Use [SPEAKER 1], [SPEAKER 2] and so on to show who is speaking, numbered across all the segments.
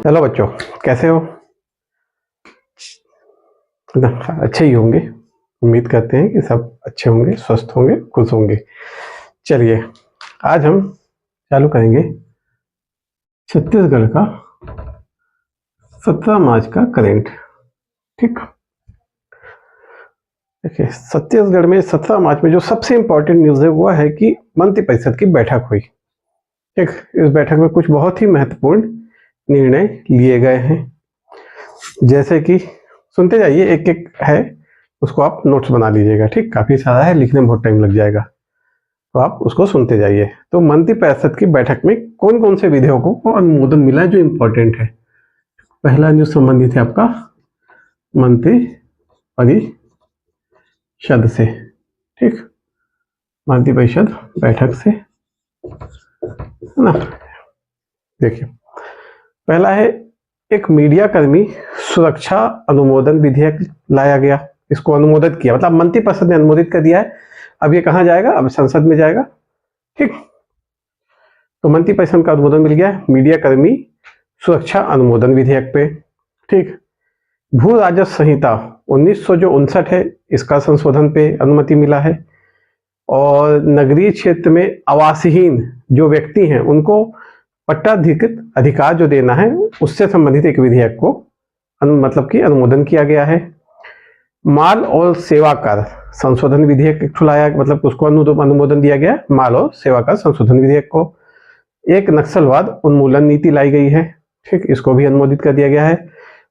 [SPEAKER 1] Hello बच्चों, कैसे हो? अच्छे ही होंगे। उम्मीद करते हैं कि सब अच्छे होंगे, स्वस्थ होंगे, खुश होंगे। चलिए, आज हम चालू करेंगे छत्तीसगढ़ का 17 मार्च का करेंट। ठीक, देखिए छत्तीसगढ़ में 17 मार्च में जो सबसे इम्पोर्टेंट न्यूज़ है वो है कि मंत्रिपरिषद की बैठक हुई। ठीक, इस बैठक में कुछ बहुत ही महत्वपूर्ण निर्णय लिए गए हैं, जैसे कि सुनते जाइए, एक एक है, उसको आप नोट्स बना लीजिएगा। ठीक, काफ़ी सारा है, लिखने में बहुत टाइम लग जाएगा, तो आप उसको सुनते जाइए। तो मंत्रिपरिषद की बैठक में कौन कौन से विधेयकों को अनुमोदन मिला है जो इम्पोर्टेंट है। पहला न्यूज संबंधित है आपका मंत्रिपरिषद से। ठीक, मंत्रिपरिषद बैठक से, है ना। देखिए, पहला है एक मीडिया कर्मी सुरक्षा अनुमोदन विधेयक लाया गया। इसको अनुमोदित किया, मतलब मंत्रिपरिषद ने अनुमोदित कर दिया है। अब ये कहाँ जाएगा? अब संसद में जाएगा। ठीक, तो मंत्रिपरिषद का अनुमोदन मिल गया मीडिया कर्मी सुरक्षा अनुमोदन विधेयक पे। ठीक, भू राजस्व संहिता 1959 है, इसका संशोधन पे अनुमति मिला है। और नगरीय क्षेत्र में आवासहीन जो व्यक्ति हैं उनको पट्टाधिकृत अधिकार जो देना है, उससे संबंधित एक विधेयक को मतलब कि अनुमोदन किया गया है। माल और सेवा कर संशोधन विधेयक लाया, मतलब उसको अनुमोदन दिया गया, माल और सेवा कर संशोधन विधेयक को। एक नक्सलवाद उन्मूलन नीति लाई गई है। ठीक, इसको भी अनुमोदित कर दिया गया है।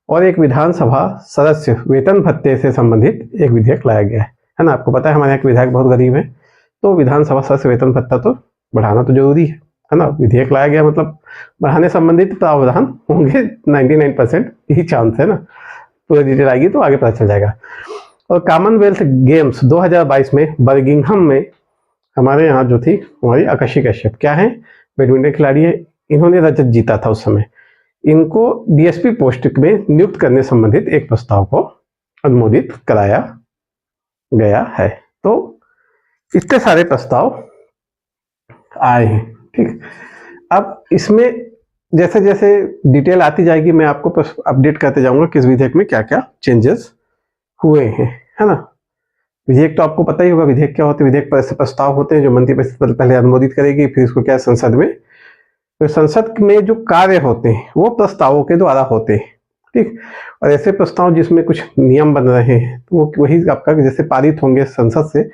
[SPEAKER 1] और एक विधानसभा सदस्य वेतन भत्ते से संबंधित एक विधेयक लाया गया है ना। आपको पता है हमारे यहाँ के विधायक बहुत गरीब हैं, तो विधानसभा सदस्य वेतन भत्ता तो बढ़ाना तो जरूरी है ना। विधेयक लाया गया मतलब बढ़ाने संबंधित प्रावधान होंगे, 99% ही चांस है ना। पूरी डिटेल आएगी तो आगे पता चल जाएगा। और कॉमनवेल्थ गेम्स 2022 में बर्मिंघम में हमारे यहाँ जो थी हमारी आकाशी कश्यप, क्या है, बैडमिंटन खिलाड़ी है, इन्होंने रजत जीता था उस समय। इनको डीएसपी पोस्ट में नियुक्त करने संबंधित एक प्रस्ताव को अनुमोदित कराया गया है। तो इतने सारे प्रस्ताव आए हैं। ठीक, अब इसमें जैसे जैसे डिटेल आती जाएगी मैं आपको अपडेट करते जाऊंगा किस विधेयक में क्या क्या चेंजेस हुए हैं, है ना। विधेयक तो आपको पता ही होगा, विधेयक क्या होते हैं। विधेयक पर ऐसे प्रस्ताव होते हैं जो मंत्रिपरिषद पहले अनुमोदित करेगी, फिर इसको क्या संसद में, तो संसद में जो कार्य होते हैं वो प्रस्तावों के द्वारा होते हैं। ठीक, और ऐसे प्रस्ताव जिसमें कुछ नियम बन रहे हैं तो वो वही आपका जैसे पारित होंगे संसद से,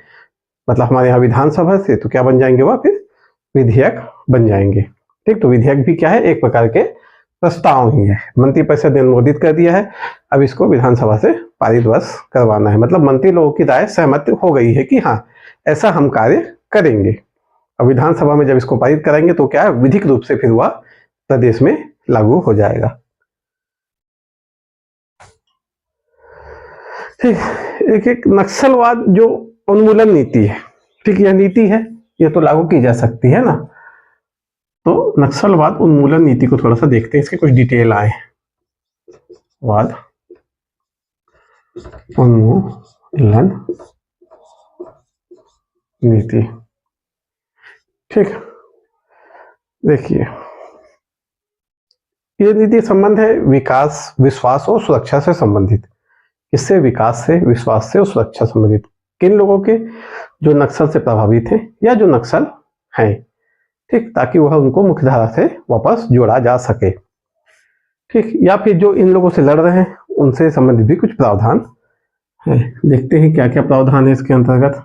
[SPEAKER 1] मतलब हमारे यहाँ विधानसभा से, तो क्या बन जाएंगे, वह फिर विधेयक बन जाएंगे। ठीक, तो विधेयक भी क्या है, एक प्रकार के प्रस्ताव ही है। मंत्रिपरिषद ने अनुमोदित कर दिया है, अब इसको विधानसभा से पारित बस करवाना है। मतलब मंत्री लोगों की राय सहमत हो गई है कि हाँ ऐसा हम कार्य करेंगे। अब विधानसभा में जब इसको पारित कराएंगे तो क्या है, विधिक रूप से फिर वह प्रदेश में लागू हो जाएगा। ठीक, एक एक नक्सलवाद जो उन्मूलन नीति है, ठीक, यह नीति है, ये तो लागू की जा सकती है ना। तो नक्सलवाद उन्मूलन नीति को थोड़ा सा देखते हैं, इसके कुछ डिटेल आए। वाद उन्मूलन नीति, ठीक, देखिए ये नीति संबंध है विकास, विश्वास और सुरक्षा से संबंधित। इससे विकास से, विश्वास से और सुरक्षा संबंधित किन लोगों के, जो नक्सल से प्रभावित हैं या जो नक्सल हैं। ठीक, ताकि वह उनको मुख्यधारा से वापस जोड़ा जा सके। ठीक, या फिर जो इन लोगों से लड़ रहे हैं उनसे संबंधित भी कुछ प्रावधान है। देखते हैं क्या क्या प्रावधान है इसके अंतर्गत।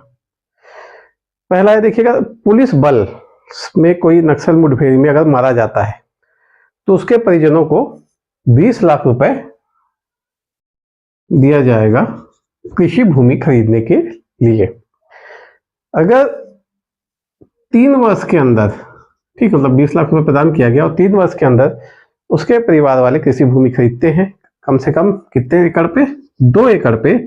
[SPEAKER 1] पहला है, देखिएगा, पुलिस बल में कोई नक्सल मुठभेड़ में अगर मारा जाता है तो उसके परिजनों को 20 लाख रुपए दिया जाएगा कृषि भूमि खरीदने के लिए। अगर 3 वर्ष के अंदर, ठीक, मतलब 20 लाख रुपए प्रदान किया गया और 3 वर्ष के अंदर उसके परिवार वाले कृषि भूमि खरीदते हैं, कम से कम कितने एकड़ पे, 2 एकड़ पे,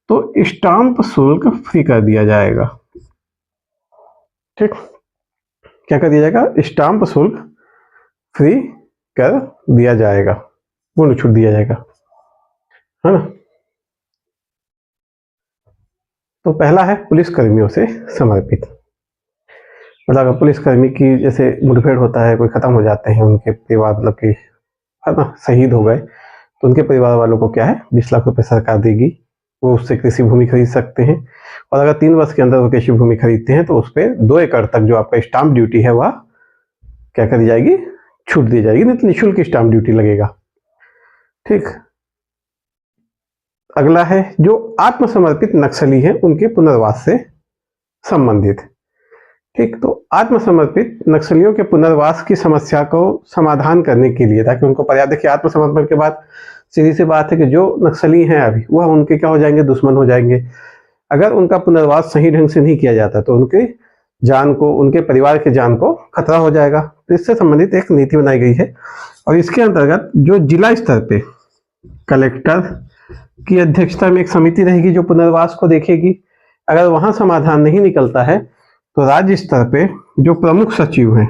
[SPEAKER 1] तो स्टाम्प शुल्क फ्री कर दिया जाएगा। ठीक, क्या कर दिया जाएगा, स्टाम्प शुल्क फ्री कर दिया जाएगा, पूर्ण छूट दिया जाएगा, है ना। तो पहला है पुलिस कर्मियों से समर्पित, मतलब अगर पुलिसकर्मी की जैसे मुठभेड़ होता है, कोई खत्म हो जाते हैं उनके परिवार, मतलब कि है ना, शहीद हो गए तो उनके परिवार वालों को क्या है 20 लाख रुपए सरकार देगी, वो उससे कृषि भूमि खरीद सकते हैं। और अगर 3 वर्ष के अंदर वो कृषि भूमि खरीदते हैं तो उस पर 2 एकड़ तक जो आपका स्टाम्प ड्यूटी है वह क्या करी जाएगी, छूट दी जाएगी, नहीं तो निःशुल्क स्टाम्प ड्यूटी लगेगा। ठीक, अगला है जो आत्मसमर्पित नक्सली हैं उनके पुनर्वास से संबंधित। ठीक, तो आत्मसमर्पित नक्सलियों के पुनर्वास की समस्या को समाधान करने के लिए, ताकि उनको पर्याप्त, देखिए आत्मसमर्पण के बाद सीधी सी बात है कि जो नक्सली हैं अभी वह उनके क्या हो जाएंगे, दुश्मन हो जाएंगे। अगर उनका पुनर्वास सही ढंग से नहीं किया जाता तो उनके जान को, उनके परिवार के जान को खतरा हो जाएगा। तो इससे संबंधित एक नीति बनाई गई है और इसके अंतर्गत जो जिला स्तर पे कलेक्टर की अध्यक्षता में एक समिति रहेगी जो पुनर्वास को देखेगी। अगर वहां समाधान नहीं निकलता है तो राज्य स्तर पे जो प्रमुख सचिव हैं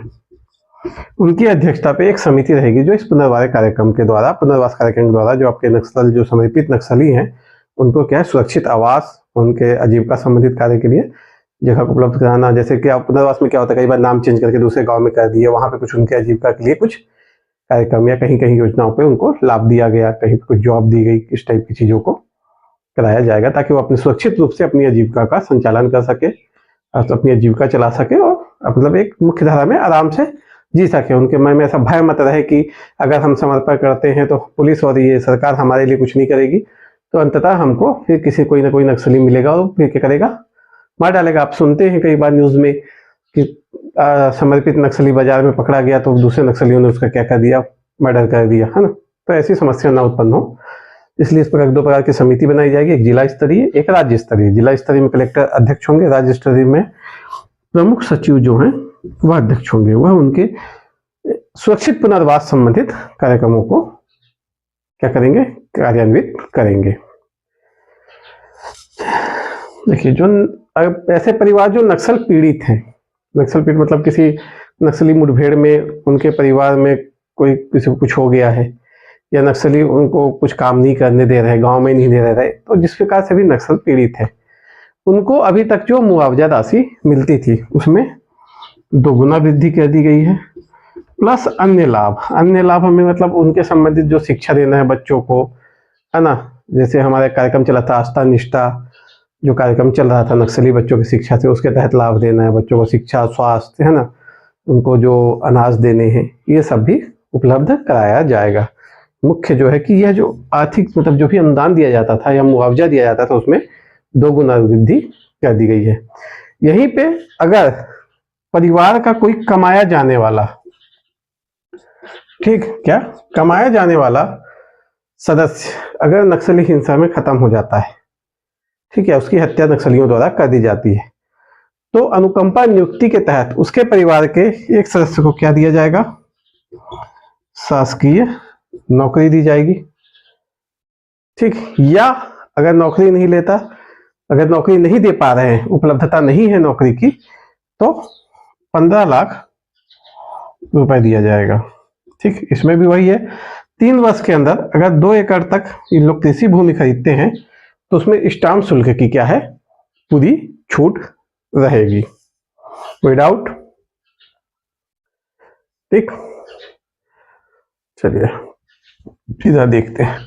[SPEAKER 1] उनकी अध्यक्षता पे एक समिति रहेगी जो इस पुनर्वास कार्यक्रम के द्वारा जो आपके नक्सल, जो समर्पित नक्सली हैं उनको क्या है सुरक्षित आवास, उनके आजीविका संबंधित कार्य के लिए जगह को उपलब्ध कराना। जैसे कि आप पुनर्वास में क्या होता है, कई बार नाम चेंज करके दूसरे गांव में कर दिए, वहां पे कुछ उनके आजीविका के लिए कुछ कार्यक्रम या कहीं कहीं योजनाओं पे उनको लाभ दिया गया, कहीं कुछ जॉब दी गई, इस टाइप की चीजों को कराया जाएगा ताकि वो अपने सुरक्षित रूप से अपनी आजीविका का संचालन कर सके, अपनी आजीविका चला सके और मतलब एक मुख्य धारा में आराम से जी सके। उनके मन में ऐसा भय मत रहे कि अगर हम समर्पण करते हैं तो पुलिस और ये सरकार हमारे लिए कुछ नहीं करेगी, तो अंततः हमको फिर किसी कोई ना कोई नक्सली मिलेगा और फिर क्या करेगा, मार डालेगा। आप सुनते हैं कई बार न्यूज में कि समर्पित नक्सली बाजार में पकड़ा गया तो दूसरे नक्सलियों ने उसका क्या कर दिया, मर्डर कर दिया, है ना। तो ऐसी समस्या ना उत्पन्न हो, इसलिए इस प्रकार 2 प्रकार की समिति बनाई जाएगी, एक जिला स्तरीय, एक राज्य स्तरीय। जिला स्तरीय में कलेक्टर अध्यक्ष होंगे, राज्य स्तरीय में प्रमुख सचिव जो हैं वह अध्यक्ष होंगे। वह उनके सुरक्षित पुनर्वास संबंधित कार्यक्रमों को क्या करेंगे, कार्यान्वित करेंगे। देखिए, जो ऐसे परिवार जो नक्सल पीड़ित हैं, नक्सल पीड़ित मतलब किसी नक्सली मुठभेड़ में उनके परिवार में कोई किसी को कुछ हो गया है या नक्सली उनको कुछ काम नहीं करने दे रहे, गांव में नहीं दे रहे, तो जिस प्रकार से भी नक्सल पीड़ित है उनको अभी तक जो मुआवजा राशि मिलती थी उसमें 2 गुना वृद्धि कर दी गई है, प्लस अन्य लाभ। अन्य लाभ हमें मतलब उनके संबंधित जो शिक्षा देना है बच्चों को, है ना। जैसे हमारा कार्यक्रम चला था आस्था निष्ठा, जो कार्यक्रम चल रहा था नक्सली बच्चों की शिक्षा से, उसके तहत लाभ देना है बच्चों को, शिक्षा, स्वास्थ्य, है ना, उनको जो अनाज देने हैं, ये सब भी उपलब्ध कराया जाएगा। मुख्य जो है कि यह जो आर्थिक मतलब जो भी अनुदान दिया जाता था या मुआवजा दिया जाता था उसमें 2 गुना वृद्धि कर दी गई है। यहीं पे अगर परिवार का कोई कमाया जाने वाला, ठीक, क्या कमाया जाने वाला सदस्य अगर नक्सली हिंसा में खत्म हो जाता है, ठीक है, उसकी हत्या नक्सलियों द्वारा कर दी जाती है, तो अनुकंपा नियुक्ति के तहत उसके परिवार के एक सदस्य को क्या दिया जाएगा, शासकीय नौकरी दी जाएगी। ठीक, या अगर नौकरी नहीं लेता, अगर नौकरी नहीं दे पा रहे हैं, उपलब्धता नहीं है नौकरी की, तो 15 लाख रुपए दिया जाएगा। ठीक, इसमें भी वही है, 3 वर्ष के अंदर अगर 2 एकड़ तक ये लोग कृषि भूमि खरीदते हैं तो उसमें स्टाम्प शुल्क की क्या है, पूरी छूट रहेगी, विदाउट। ठीक, चलिए सीधा देखते हैं।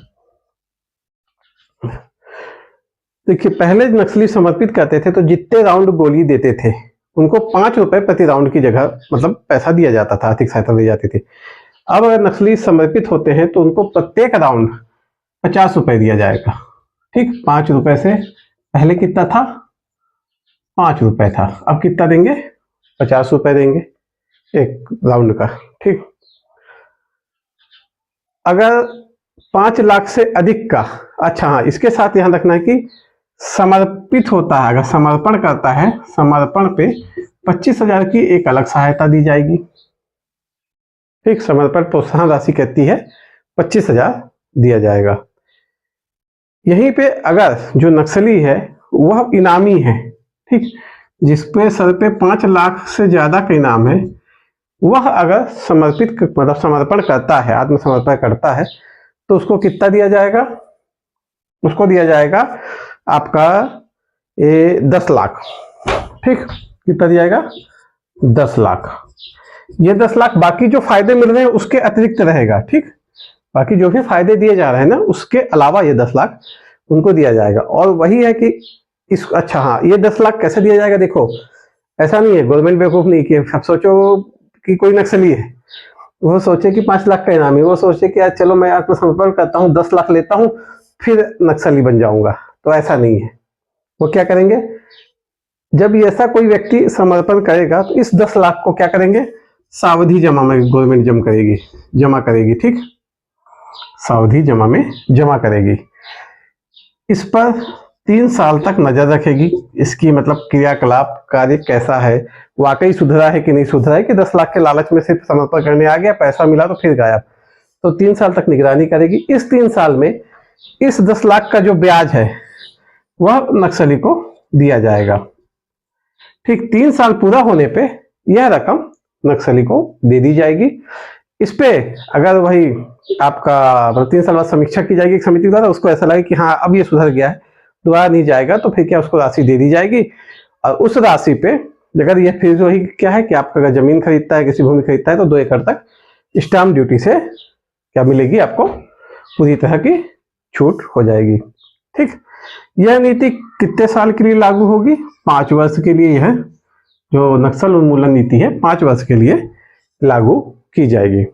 [SPEAKER 1] देखिए, पहले नक्सली समर्पित करते थे तो जितने राउंड गोली देते थे उनको 5 रुपए प्रति राउंड की जगह मतलब पैसा दिया जाता था, आर्थिक सहायता दी जाती थी। अब अगर नक्सली समर्पित होते हैं तो उनको प्रत्येक राउंड 50 रुपए दिया जाएगा। ठीक, 5 रुपए से पहले कितना था, 5 रुपए था, अब कितना देंगे, 50 रुपए देंगे एक राउंड का। ठीक, अगर 5 लाख से अधिक का, अच्छा हाँ, इसके साथ ध्यान रखना है कि समर्पित होता है, अगर समर्पण करता है, समर्पण पे 25,000 की एक अलग सहायता दी जाएगी। ठीक, समर्पण प्रोत्साहन राशि कहती है 25,000 दिया जाएगा। यहीं पे अगर जो नक्सली है वह इनामी है, ठीक, जिसपे सर पे 5 लाख से ज्यादा का इनाम है, वह अगर समर्पित मतलब समर्पण करता है, आत्मसमर्पण करता है, तो उसको कितना दिया जाएगा, उसको दिया जाएगा आपका 10 लाख। ठीक, कितना दिया जाएगा, 10 लाख। ये 10 लाख बाकी जो फायदे मिल रहे हैं उसके अतिरिक्त रहेगा। ठीक, बाकी जो भी फायदे दिए जा रहे हैं ना उसके अलावा ये 10 लाख उनको दिया जाएगा। और वही है कि इस अच्छा हाँ, ये 10 लाख कैसे दिया जाएगा? देखो ऐसा नहीं है, गवर्नमेंट बेवकूफ नहीं कि अब सोचो कि कोई नक्सली है वो सोचे कि 5 लाख का इनाम है, वो सोचे कि यार चलो मैं आत्मसमर्पण करता हूँ 10 लाख लेता हूँ फिर नक्सली बन जाऊंगा, तो ऐसा नहीं है। वो क्या करेंगे, जब ऐसा कोई व्यक्ति समर्पण करेगा तो इस 10 लाख को क्या करेंगे, सावधि जमा में गवर्नमेंट जमा करेगी। ठीक, सावधि जमा में जमा करेगी। इस पर 3 साल तक नजर रखेगी, इसकी मतलब क्रियाकलाप कार्य कैसा है, वाकई सुधरा है कि नहीं सुधरा है, कि 10 लाख के लालच में सिर्फ समर्पण करने आ गया, पैसा मिला तो फिर गायब। तो 3 साल तक निगरानी करेगी। इस 3 साल में इस 10 लाख का जो ब्याज है वह नक्सली को दिया जाएगा। ठीक, 3 साल पूरा होने पे यह रकम नक्सली को दे दी जाएगी। इस पे अगर वही आपका 3 साल बाद समीक्षा की जाएगी एक समिति द्वारा, उसको ऐसा लगे कि हाँ अब ये सुधर गया है, दोबारा नहीं जाएगा, तो फिर क्या उसको राशि दे दी जाएगी। और उस राशि पे अगर ये फिर वही क्या है कि आपका अगर जमीन खरीदता है, किसी भूमि खरीदता है, तो 2 एकड़ तक स्टाम्प ड्यूटी से क्या मिलेगी आपको, पूरी तरह की छूट हो जाएगी। ठीक, यह नीति कितने साल के लिए लागू होगी? 5 वर्ष के लिए। यह जो नक्सल उन्मूलन नीति है 5 वर्ष के लिए लागू की जाएगी।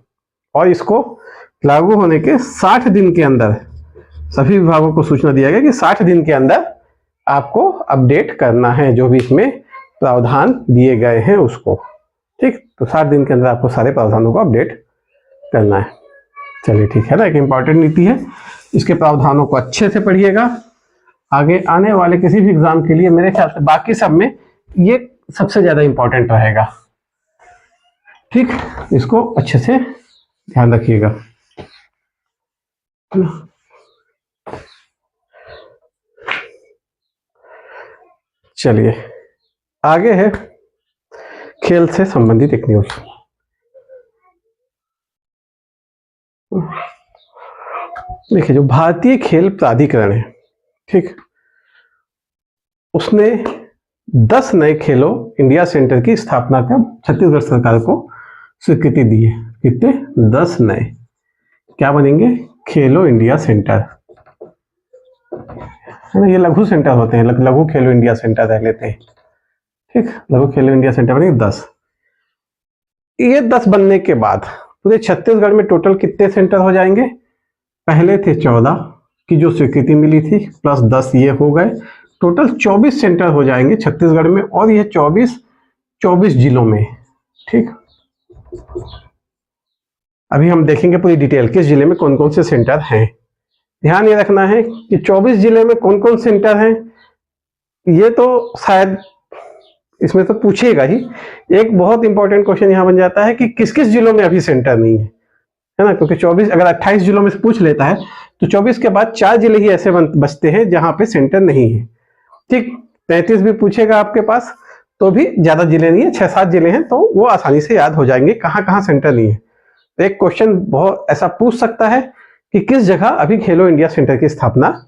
[SPEAKER 1] और इसको लागू होने के 60 दिन के अंदर सभी विभागों को सूचना दिया गया कि 60 दिन के अंदर आपको अपडेट करना है जो भी इसमें प्रावधान दिए गए हैं उसको। ठीक, तो 60 दिन के अंदर आपको सारे प्रावधानों को अपडेट करना है। चलिए ठीक है ना, एक इंपॉर्टेंट नीति है, इसके प्रावधानों को अच्छे से पढ़िएगा। आगे आने वाले किसी भी एग्जाम के लिए मेरे ख्याल से बाकी सब में ये सबसे ज्यादा इंपॉर्टेंट रहेगा। ठीक, इसको अच्छे से ध्यान रखिएगा। चलिए आगे है खेल से संबंधित एक न्यूज। देखिए, जो भारतीय खेल प्राधिकरण है, ठीक, उसने 10 नए खेलो इंडिया सेंटर की स्थापना का छत्तीसगढ़ सरकार को स्वीकृति दी है। कितने? 10 नए क्या बनेंगे? खेलो इंडिया सेंटर है ना, ये लघु सेंटर होते हैं, लघु खेलो इंडिया सेंटर रह लेते हैं। ठीक, लघु खेलो इंडिया सेंटर बनेंगे 10। ये 10 बनने के बाद पूरे छत्तीसगढ़ में टोटल कितने सेंटर हो जाएंगे? पहले थे 14 की जो स्वीकृति मिली थी, प्लस 10 ये हो गए, टोटल 24 सेंटर हो जाएंगे छत्तीसगढ़ में। और ये 24 जिलों में। ठीक, अभी हम देखेंगे पूरी डिटेल किस जिले में कौन कौन से सेंटर हैं। ध्यान ये रखना है कि 24 जिले में कौन कौन सेंटर हैं, ये तो शायद इसमें तो पूछेगा ही। एक बहुत इंपॉर्टेंट क्वेश्चन यहां बन जाता है कि किस किस जिलों में अभी सेंटर नहीं है ना, क्योंकि 24 अगर 28 जिलों में से पूछ लेता है तो 24 के बाद 4 जिले ही ऐसे बचते हैं जहां पे सेंटर नहीं है। ठीक, 33 भी पूछेगा आपके पास तो भी ज्यादा जिले नहीं है, 6-7 जिले हैं, तो वो आसानी से याद हो जाएंगे कहां कहां सेंटर नहीं है। तो एक क्वेश्चन बहुत ऐसा पूछ सकता है कि किस जगह अभी खेलो इंडिया सेंटर की स्थापना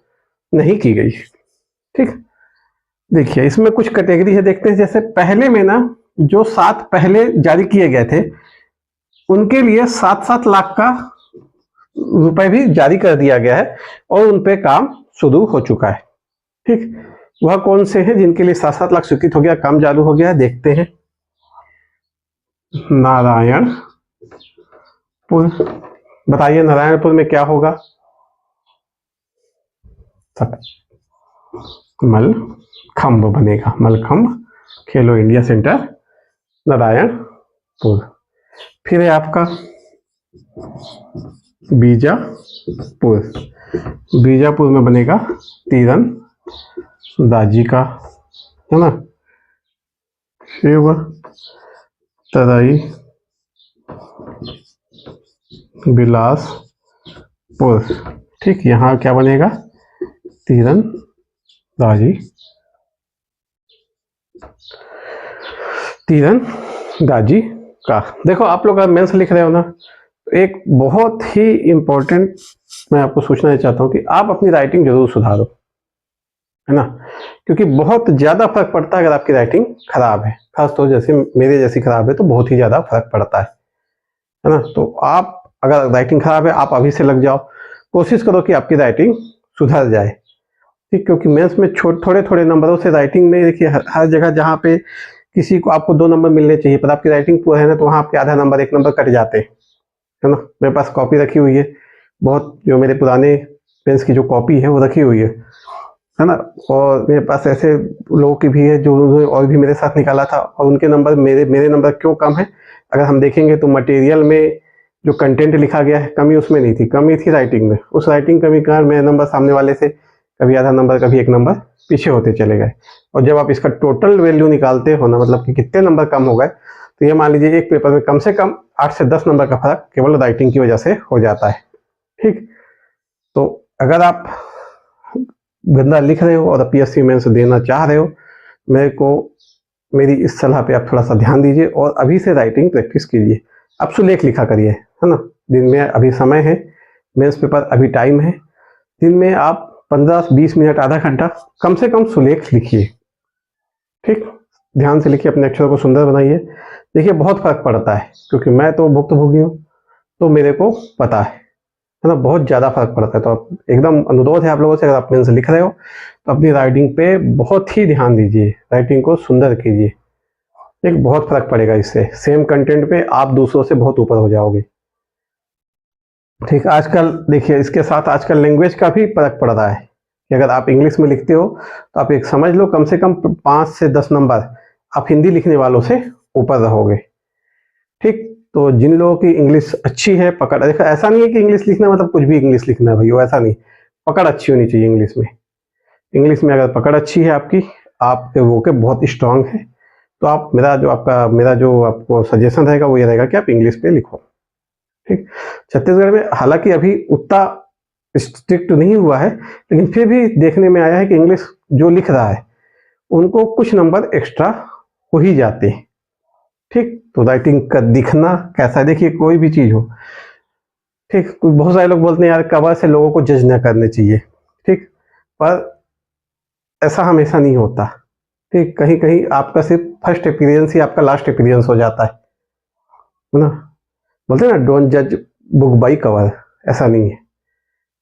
[SPEAKER 1] नहीं की गई। ठीक, देखिए इसमें कुछ कैटेगरी है, देखते हैं। जैसे पहले में ना जो 7 पहले जारी किए गए थे उनके लिए 7-7 लाख का रुपए भी जारी कर दिया गया है और उन पे काम शुरू हो चुका है। ठीक, वह कौन से हैं जिनके लिए 7-7 लाख स्वीकृत हो गया, काम चालू हो गया है, देखते हैं। नारायणपुर, बताइए नारायणपुर में क्या होगा? मलखंभ बनेगा, मलखंभ खेलो इंडिया सेंटर नारायणपुर। फिर है आपका बीजापुर, बीजापुर में बनेगा तीरंदाजी का, है ना। शिव तराई बिलासपुर, ठीक, यहाँ क्या बनेगा? तीरंदाजी का। देखो आप लोग मेंस लिख रहे हो ना, एक बहुत ही इंपॉर्टेंट मैं आपको सूचना चाहता हूं कि आप अपनी राइटिंग जरूर सुधारो, है ना, क्योंकि बहुत ज्यादा फर्क पड़ता है अगर आपकी राइटिंग खराब है, खासतौर जैसे मेरे जैसी खराब है तो बहुत ही ज्यादा फर्क पड़ता है ना। तो आप अगर राइटिंग खराब है आप अभी से लग जाओ, कोशिश करो कि आपकी राइटिंग सुधर जाए, ठीक। क्योंकि मेंस में थोड़े थोड़े नंबरों से राइटिंग में देखिए हर जगह जहाँ पे किसी को आपको 2 नंबर मिलने चाहिए पर आपकी राइटिंग पूरा है ना, तो वहाँ आपके आधा नंबर 1 नंबर कट जाते हैं, है ना। मेरे पास कॉपी रखी हुई है बहुत, जो मेरे पुराने पेन्स की जो कॉपी है वो रखी हुई है ना। और मेरे पास ऐसे लोगों की भी है जो उन्होंने और भी मेरे साथ निकाला था, और उनके नंबर मेरे नंबर क्यों कम है, अगर हम देखेंगे तो मटेरियल में जो कंटेंट लिखा गया है कमी उसमें नहीं थी, कमी थी राइटिंग में। उस राइटिंग कमी का मेरे नंबर सामने वाले से कभी आधा नंबर कभी 1 नंबर पीछे होते चले गए। और जब आप इसका टोटल वैल्यू निकालते हो ना, मतलब कि कितने नंबर कम हो गए, तो ये मान लीजिए एक पेपर में कम से कम 8 से 10 नंबर का फर्क केवल राइटिंग की वजह से हो जाता है, ठीक। तो अगर आप गंदा लिख रहे हो और पीएससी मेंस देना चाह रहे हो, मेरी इस सलाह पे आप थोड़ा सा ध्यान दीजिए और अभी से राइटिंग प्रैक्टिस कीजिए। आप सुलेख लिखा करिए, है ना। दिन में अभी समय है, मेंस पेपर अभी टाइम है, दिन में आप 15-20 मिनट आधा घंटा कम से कम सुलेख लिखिए, ठीक। ध्यान से लिखिए, अपने अक्षरों को सुंदर बनाइए। देखिए बहुत फर्क पड़ता है, क्योंकि मैं तो भुक्तभोगी हूँ, तो मेरे को पता है ना, बहुत ज़्यादा फर्क पड़ता है। तो आप एकदम अनुरोध है आप लोगों से, अगर आप मेंस लिख रहे हो तो अपनी राइटिंग पे बहुत ही ध्यान दीजिए, राइटिंग को सुंदर कीजिए, एक बहुत फर्क पड़ेगा इससे। सेम कंटेंट पे आप दूसरों से बहुत ऊपर हो जाओगे, ठीक। आजकल देखिए इसके साथ आजकल लैंग्वेज का भी फर्क पड़ रहा है कि अगर आप इंग्लिश में लिखते हो तो आप एक समझ लो कम से कम 5 से 10 नंबर आप हिंदी लिखने वालों से ऊपर रहोगे, ठीक। तो जिन लोगों की इंग्लिश अच्छी है, पकड़, देखो ऐसा नहीं है कि इंग्लिश लिखना मतलब कुछ भी इंग्लिश लिखना है भैया, ऐसा नहीं। पकड़ अच्छी होनी चाहिए इंग्लिश में। इंग्लिश में अगर पकड़ अच्छी है आपकी, आपके वो के बहुत स्ट्रांग है, तो आप मेरा जो आपको सजेशन रहेगा वो ये रहेगा कि आप इंग्लिश पे लिखो, ठीक। छत्तीसगढ़ में हालांकि अभी उतना स्ट्रिक्ट नहीं हुआ है, लेकिन फिर भी देखने में आया है कि इंग्लिश जो लिख रहा है उनको कुछ नंबर एक्स्ट्रा हो ही जाते हैं, ठीक। तो राइटिंग का दिखना कैसा है, देखिए कोई भी चीज हो, ठीक। बहुत सारे लोग बोलते हैं यार कवर से लोगों को जज ना करने चाहिए, ठीक। पर ऐसा हमेशा नहीं होता, ठीक। कहीं कहीं आपका सिर्फ फर्स्ट एक्सपीरियंस ही आपका लास्ट एक्सपीरियंस हो जाता है ना। बोलते हैं ना डोंट जज बुक बाई कवर, ऐसा नहीं है,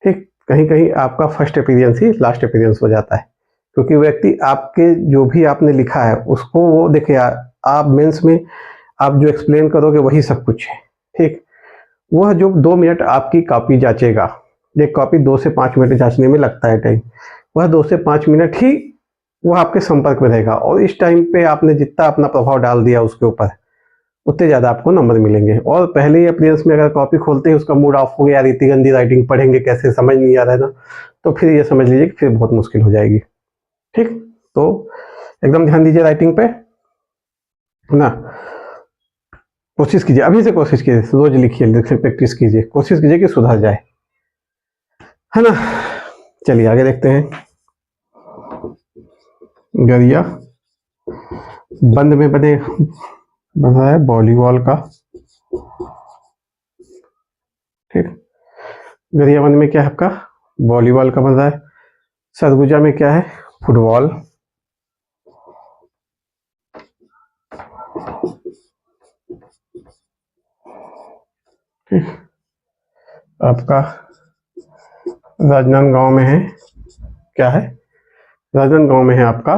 [SPEAKER 1] ठीक। कहीं कहीं आपका फर्स्ट एक्सपीरियंस ही लास्ट एक्सपीरियंस हो जाता है, क्योंकि व्यक्ति आपके जो भी आपने लिखा है उसको वो देखिए, आप मेंस में आप जो एक्सप्लेन करोगे वही सब कुछ है, ठीक। वह जो 2 मिनट आपकी कॉपी जांचेगा, एक कॉपी 2 से 5 मिनट जांचने में लगता है टाइम, वह 2 से 5 मिनट ही वह आपके संपर्क में रहेगा, और इस टाइम पे आपने जितना अपना प्रभाव डाल दिया उसके ऊपर, उतने ज़्यादा आपको नंबर मिलेंगे। और पहले ही अप्रियंस में अगर कॉपी खोलते ही उसका मूड ऑफ हो गया, यार इतनी गंदी राइटिंग पढ़ेंगे कैसे, समझ नहीं आ रहा है ना, तो फिर ये समझ लीजिए कि फिर बहुत मुश्किल हो जाएगी, ठीक। तो एकदम ध्यान दीजिए राइटिंग पे ना। कोशिश कीजिए, अभी से कोशिश कीजिए, रोज लिखिए, लिखने प्रैक्टिस कीजिए, कोशिश कीजिए कि सुधर जाए, है ना। चलिए आगे देखते हैं। गरिया बंद में बना है वॉलीबॉल का, ठीक। गरिया बंद में क्या है आपका, वॉलीबॉल का बन रहा है। सरगुजा में क्या है, फुटबॉल, ठीक। आपका राजनांदगांव में है, क्या है, राजनांदगांव में है आपका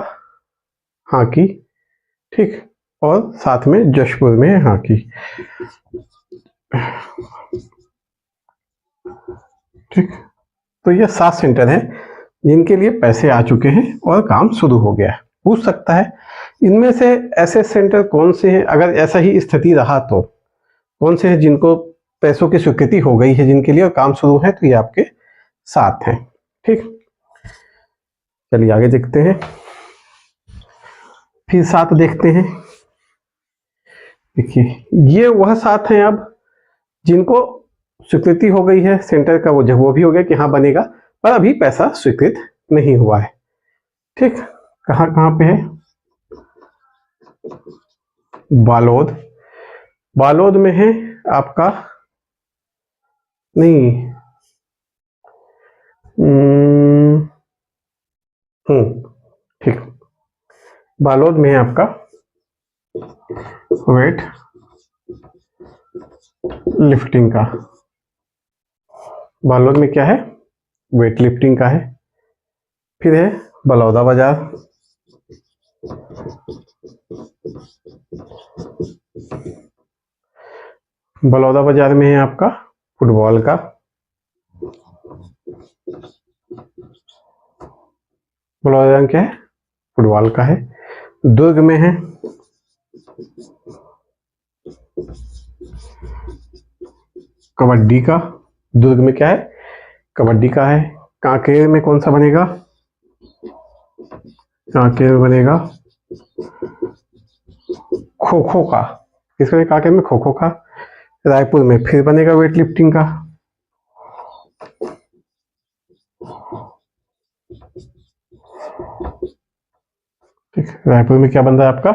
[SPEAKER 1] हॉकी, ठीक। और साथ में जशपुर में है हॉकी, ठीक। तो ये 7 सेंटर हैं जिनके लिए पैसे आ चुके हैं और काम शुरू हो गया है। पूछ सकता है इनमें से ऐसे सेंटर कौन से हैं, अगर ऐसा ही स्थिति रहा तो कौन से हैं जिनको पैसों की स्वीकृति हो गई है जिनके लिए और काम शुरू है, तो ये आपके 7 हैं, ठीक। चलिए आगे देखते हैं, फिर 7 देखते हैं। देखिए ये वह 7 हैं अब जिनको स्वीकृति हो गई है सेंटर का, वो भी हो गया कि हाँ बनेगा, पर अभी पैसा स्वीकृत नहीं हुआ है, ठीक। कहाँ कहाँ पे है, बालोद, बालोद में है आपका, नहीं, ठीक। बालोद में है आपका वेट लिफ्टिंग का, बालोद में क्या है, वेट लिफ्टिंग का है। फिर है बलौदा बाजार, बलौदा बाजार में है आपका फुटबॉल का। बलौदा में क्या है, फुटबॉल का है। दुर्ग में है कबड्डी का, दुर्ग में क्या है, कबड्डी का है। कांकेर में कौन सा बनेगा, कांकेर में बनेगा खो खो का। किसका, कांकेर में खो खो का। रायपुर में फिर बनेगा वेट लिफ्टिंग का। ठीक, रायपुर में क्या बन रहा है आपका,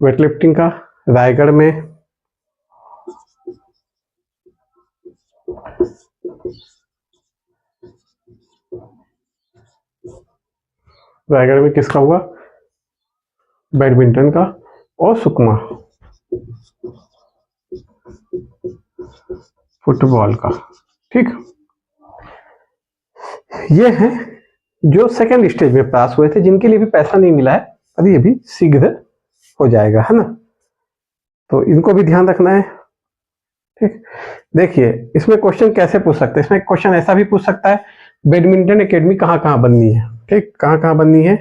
[SPEAKER 1] वेट लिफ्टिंग का। रायगढ़ में किसका हुआ, बैडमिंटन का। और सुकमा फुटबॉल का। ठीक, ये है जो सेकेंड स्टेज में पास हुए थे, जिनके लिए भी पैसा नहीं मिला है, अभी ये भी शीघ्र हो जाएगा, है ना। तो इनको भी ध्यान रखना है। ठीक, देखिए इसमें क्वेश्चन कैसे पूछ सकते हैं, इसमें क्वेश्चन ऐसा भी पूछ सकता है, बैडमिंटन एकेडमी कहाँ कहाँ बननी है। ठीक, कहाँ कहाँ बननी है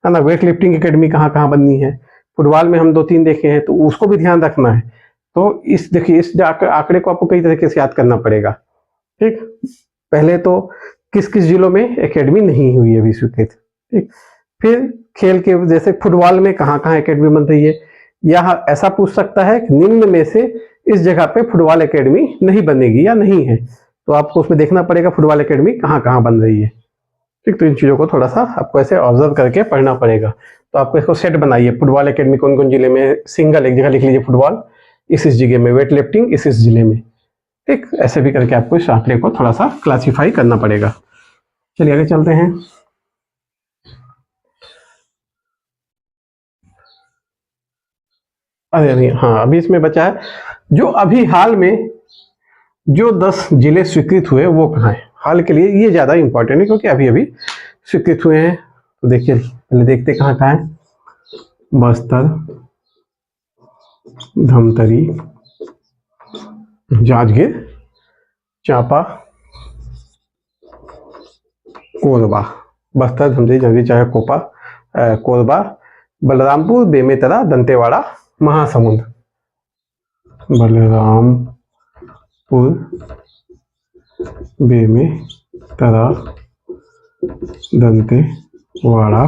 [SPEAKER 1] ना। वेट लिफ्टिंग एकेडमी कहाँ कहाँ बननी है। फुटबॉल में हम 2-3 देखे हैं, तो उसको भी ध्यान रखना है। तो इस देखिए, इस आंकड़े को आपको कई तरीके से याद करना पड़ेगा। ठीक, पहले तो किस किस जिलों में एकेडमी नहीं हुई है अभी स्वीकृत। ठीक, फिर खेल के जैसे फुटबॉल में कहाँ कहाँ एकेडमी बन रही है, या ऐसा पूछ सकता है कि निम्न में से इस जगह पे फुटबॉल एकेडमी नहीं बनेगी या नहीं है, तो आपको उसमें देखना पड़ेगा फुटबॉल एकेडमी कहाँ कहाँ बन रही है। ठीक, तो इन चीज़ों को थोड़ा सा आपको ऐसे ऑब्जर्व करके पढ़ना पड़ेगा। तो आपको इसको सेट बनाइए, फुटबॉल एकेडमी कौन कौन जिले में, सिंगल एक जगह लिख लीजिए फुटबॉल इस जगह में, वेट लिफ्टिंग इस जिले में। ठीक, ऐसे भी करके आपको इस आंकड़े को थोड़ा सा क्लासीफाई करना पड़ेगा। चलिए आगे चलते हैं। अरे नहीं, हाँ अभी इसमें बचा है जो अभी हाल में जो 10 जिले स्वीकृत हुए वो कहाँ है। हाल के लिए ये ज़्यादा इंपॉर्टेंट है, क्योंकि अभी अभी स्वीकृत हुए हैं। तो देखिए पहले देखते कहाँ कहाँ है, बस्तर, धमतरी, जांजगीर चांपा, कोरबा। बस्तर, धमतरी, जांजगीर चांपा, कोरबा, बलरामपुर, बेमेतरा, दंतेवाड़ा, महासमुंद। बलरामपुर, बेमेतरा, दंतेवाड़ा,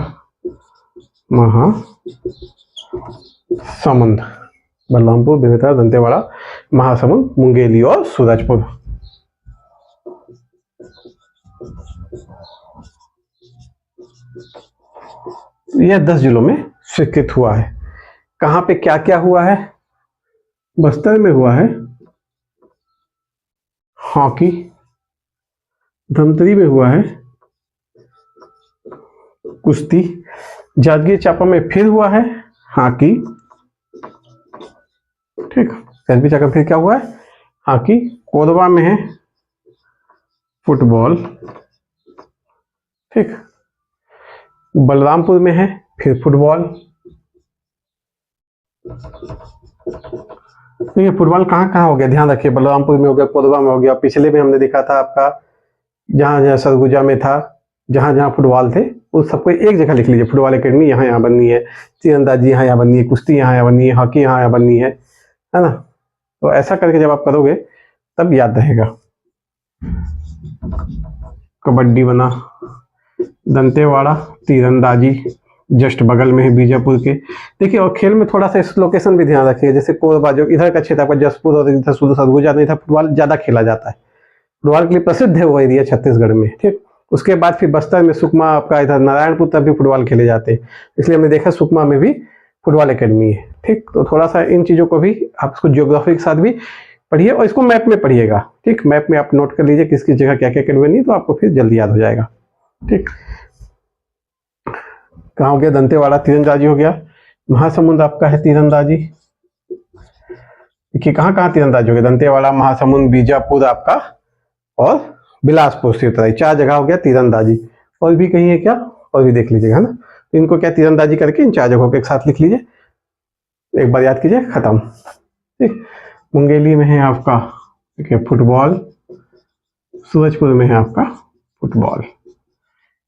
[SPEAKER 1] महासमुंद। बलरामपुर, बेमेतरा, दंतेवाड़ा, महासमुंद, मुंगेली और सूरजपुर। यह 10 जिलों में स्वीकृत हुआ है। कहाँ पे क्या क्या हुआ है, बस्तर में हुआ है हॉकी, धमतरी में हुआ है कुश्ती, जांजगीर चांपा में फिर हुआ है हॉकी। ठीक, जांजगीर चांपा फिर क्या हुआ है, हॉकी। कोरबा में है फुटबॉल। ठीक, बलरामपुर में है फिर फुटबॉल। तो ये फुटबॉल कहाँ कहाँ हो गया, ध्यान रखिए, बलरामपुर में हो गया, कोरबा में हो गया। पिछले में हमने देखा था आपका जहाँ जहाँ सरगुजा में था, जहाँ जहाँ फुटबॉल थे उस सबको एक जगह लिख लीजिए, फुटबॉल एकेडमी यहाँ यहाँ बननी है, तीरंदाजी यहाँ यहाँ बननी है, कुश्ती यहाँ यहाँ बननी है, हॉकी यहाँ यहाँ बननी है ना। तो ऐसा करके जब आप करोगे तब याद रहेगा। कबड्डी बना, दंतेवाड़ा, तीरंदाजी जस्ट बगल में है बीजापुर के। देखिए और खेल में थोड़ा सा इस लोकेशन भी ध्यान रखिए, जैसे कोरबा जो इधर का क्षेत्र आपका जसपुर और इधर सरगुजा नहीं था, फुटबॉल ज़्यादा खेला जाता है, फुटबॉल के लिए प्रसिद्ध है वो एरिया छत्तीसगढ़ में। ठीक, उसके बाद फिर बस्तर में सुकमा आपका, इधर नारायणपुर तक भी फुटबॉल खेले जाते हैं, इसलिए हमने देखा सुकमा में भी फुटबॉल एकेडमी है। ठीक, तो थोड़ा सा इन चीज़ों को भी आप इसको ज्योग्राफी के साथ भी पढ़िए और इसको मैप में पढ़िएगा। ठीक, मैप में आप नोट कर लीजिए किस किस जगह क्या क्या एकेडमी नहीं, तो आपको फिर जल्दी याद हो जाएगा। ठीक, कहाँ हो गया, दंतेवाड़ा तीरंदाजी हो गया, महासमुंद आपका है तीरंदाजी। देखिए कहाँ कहाँ तीरंदाजी हो गया, दंतेवाड़ा, महासमुंद, बीजापुर आपका और बिलासपुर से उतराई, 4 जगह हो गया तीरंदाजी। और भी कहीं है क्या, और भी देख लीजिएगा, है ना। तो इनको क्या तीरंदाजी करके इन 4 जगहों को एक साथ लिख लीजिए, एक बार याद कीजिए, खत्म। ठीक, मुंगेली में है आपका देखिए फुटबॉल, सूरजपुर में है आपका फुटबॉल।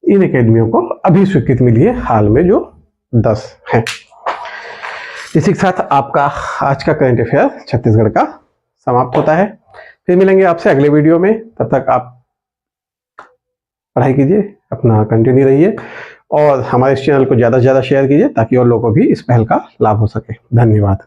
[SPEAKER 1] इन एकेडमियों को अभी स्वीकृति मिली है हाल में, जो 10 हैं। इसी के साथ आपका आज का करंट अफेयर छत्तीसगढ़ का समाप्त होता है। फिर मिलेंगे आपसे अगले वीडियो में, तब तक आप पढ़ाई कीजिए, अपना कंटिन्यू रहिए और हमारे इस चैनल को ज़्यादा से ज़्यादा शेयर कीजिए ताकि और लोगों को भी इस पहल का लाभ हो सके। धन्यवाद।